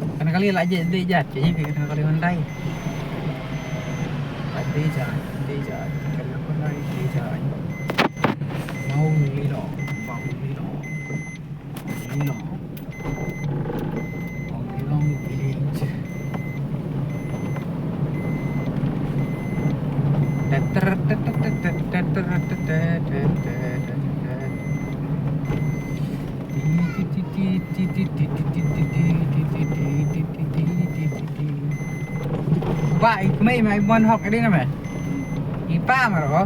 Kadang kali lah je dia jat, kayaknya kadang kali mandai. Dia jat, kalau kau lari dia jat. Mau lilo, mau lilo, lilo, mau lilo village. Vậy mấy mày muốn học cái đi nào mày? Ipa mà đó.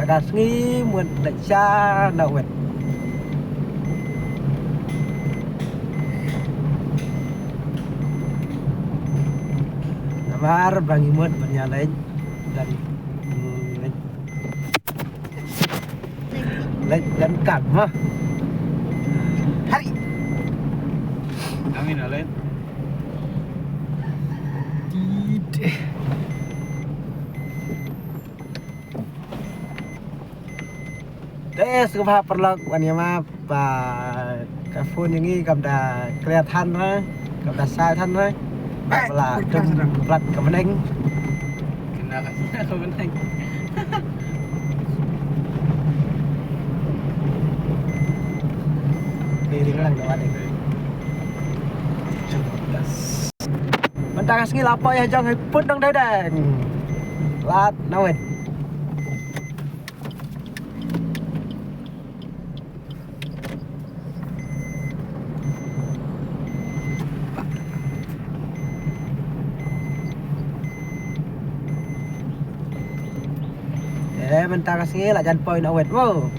Agak sengi mun lecah nak wet. Namar bangi mun penyalain dan lek dan kan mah. Hari. Amin alain. Sukaภาพประหลาดวันนี้มาป่ากระฟูนอย่างนี้กับดาเกลียทันเลยกับดาทรายทันเลยเวลาจุ่มปลัดกับมันเอง Kena kat kau benang. Kiri lang dapat eng. Bentang sengi lapar ya jang put dong dadang. Lat nawet. Bentang sengi lah jangan poin awet wo.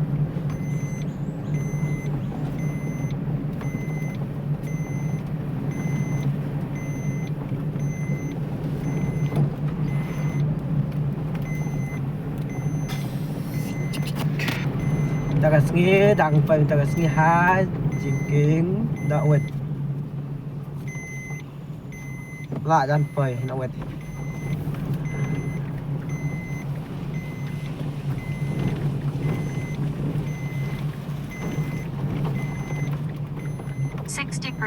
Bentang sengi dang poin bentang sengi ha jingking dak wet. Lah jangan poin awet. %.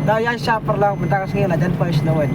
Dayan siya perlang bentang sengi lah jangan poin nawet.